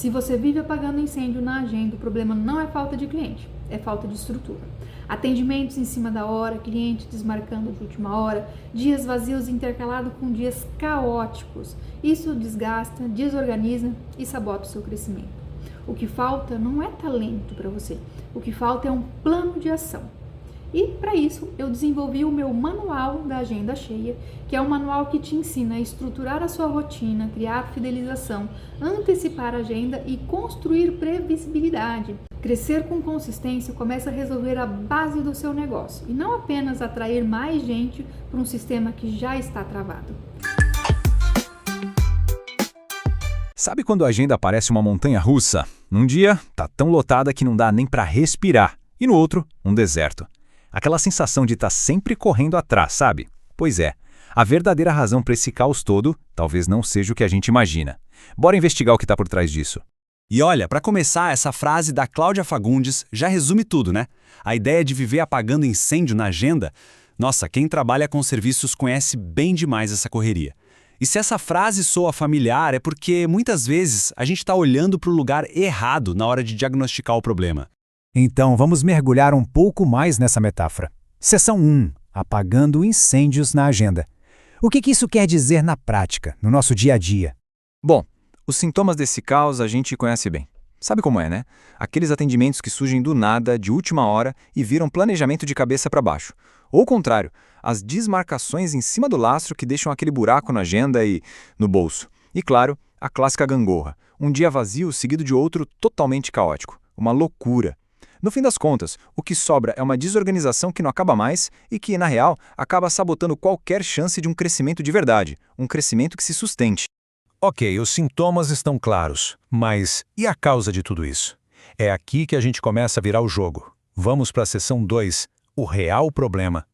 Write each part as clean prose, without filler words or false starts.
Se você vive apagando incêndio na agenda, o problema não é falta de cliente, é falta de estrutura. Atendimentos em cima da hora, cliente desmarcando de última hora, dias vazios intercalados com dias caóticos. Isso desgasta, desorganiza e sabota o seu crescimento. O que falta não é talento para você, o que falta é um plano de ação. E para isso eu desenvolvi o meu manual da agenda cheia, que é um manual que te ensina a estruturar a sua rotina, criar fidelização, antecipar a agenda e construir previsibilidade. Crescer com consistência começa a resolver a base do seu negócio e não apenas atrair mais gente para um sistema que já está travado. Sabe quando a agenda parece uma montanha-russa? Num dia, tá tão lotada que não dá nem para respirar, e no outro, um deserto. Aquela sensação de estar sempre correndo atrás, sabe? Pois é, a verdadeira razão para esse caos todo talvez não seja o que a gente imagina. Bora investigar o que está por trás disso. E olha, para começar, essa frase da Cláudia Fagundes já resume tudo, né? A ideia de viver apagando incêndio na agenda, nossa, quem trabalha com serviços conhece bem demais essa correria. E se essa frase soa familiar, é porque muitas vezes a gente está olhando para o lugar errado na hora de diagnosticar o problema. Então, vamos mergulhar um pouco mais nessa metáfora. Seção 1. Apagando incêndios na agenda. O que isso quer dizer na prática, no nosso dia a dia? Bom, os sintomas desse caos a gente conhece bem. Sabe como é, né? Aqueles atendimentos que surgem do nada, de última hora, e viram planejamento de cabeça para baixo. Ou o contrário, as desmarcações em cima do lastro que deixam aquele buraco na agenda e no bolso. E claro, a clássica gangorra. Um dia vazio seguido de outro totalmente caótico. Uma loucura. No fim das contas, o que sobra é uma desorganização que não acaba mais e que, na real, acaba sabotando qualquer chance de um crescimento de verdade, um crescimento que se sustente. Ok, os sintomas estão claros, mas e a causa de tudo isso? É aqui que a gente começa a virar o jogo. Vamos para a seção 2, o real problema.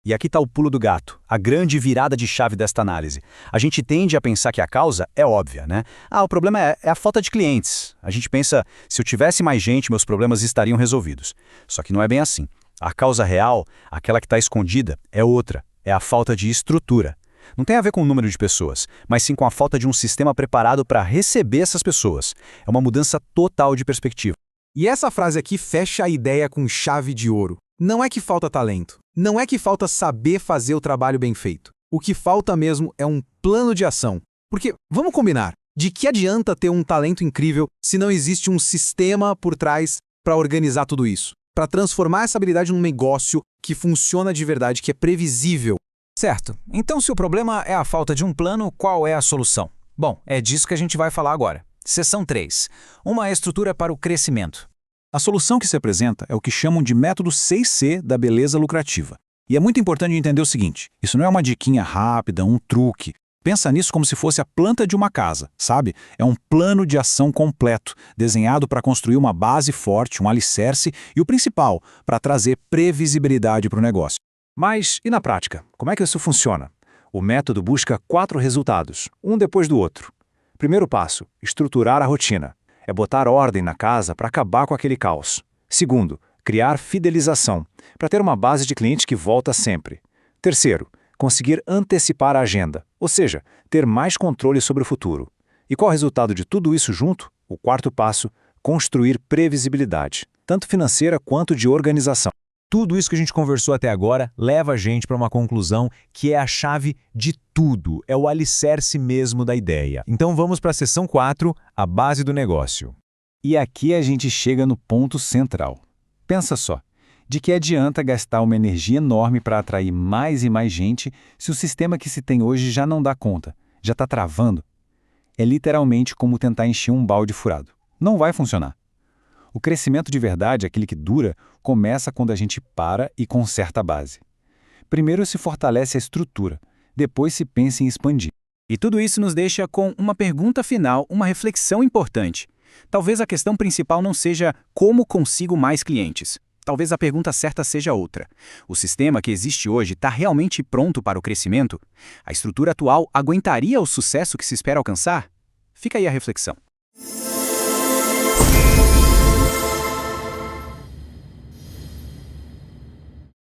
E aqui está o pulo do gato, a grande virada de chave desta análise. A gente tende a pensar que a causa é óbvia, né? O problema é a falta de clientes. A gente pensa, se eu tivesse mais gente, meus problemas estariam resolvidos. Só que não é bem assim. A causa real, aquela que está escondida, é outra. É a falta de estrutura. Não tem a ver com o número de pessoas, mas sim com a falta de um sistema preparado para receber essas pessoas. É uma mudança total de perspectiva. E essa frase aqui fecha a ideia com chave de ouro. Não é que falta talento, não é que falta saber fazer o trabalho bem feito. O que falta mesmo é um plano de ação. Porque, vamos combinar, de que adianta ter um talento incrível se não existe um sistema por trás para organizar tudo isso? Para transformar essa habilidade num negócio que funciona de verdade, que é previsível. Certo. Então, se o problema é a falta de um plano, qual é a solução? Bom, é disso que a gente vai falar agora. Seção 3. Uma estrutura para o crescimento. A solução que se apresenta é o que chamam de método 6C da beleza lucrativa. E é muito importante entender o seguinte, isso não é uma diquinha rápida, um truque. Pensa nisso como se fosse a planta de uma casa, sabe? É um plano de ação completo, desenhado para construir uma base forte, um alicerce e o principal, para trazer previsibilidade para o negócio. Mas, e na prática? Como é que isso funciona? O método busca 4 resultados, um depois do outro. Primeiro passo, estruturar a rotina. É botar ordem na casa para acabar com aquele caos. Segundo, criar fidelização, para ter uma base de clientes que volta sempre. Terceiro, conseguir antecipar a agenda, ou seja, ter mais controle sobre o futuro. E qual é o resultado de tudo isso junto? O quarto passo, construir previsibilidade, tanto financeira quanto de organização. Tudo isso que a gente conversou até agora leva a gente para uma conclusão que é a chave de tudo, é o alicerce mesmo da ideia. Então vamos para a seção 4, a base do negócio. E aqui a gente chega no ponto central. Pensa só, de que adianta gastar uma energia enorme para atrair mais e mais gente se o sistema que se tem hoje já não dá conta, já está travando? É literalmente como tentar encher um balde furado. Não vai funcionar. O crescimento de verdade, aquele que dura, começa quando a gente para e conserta a base. Primeiro se fortalece a estrutura, depois se pensa em expandir. E tudo isso nos deixa com uma pergunta final, uma reflexão importante. Talvez a questão principal não seja como consigo mais clientes. Talvez a pergunta certa seja outra. O sistema que existe hoje está realmente pronto para o crescimento? A estrutura atual aguentaria o sucesso que se espera alcançar? Fica aí a reflexão.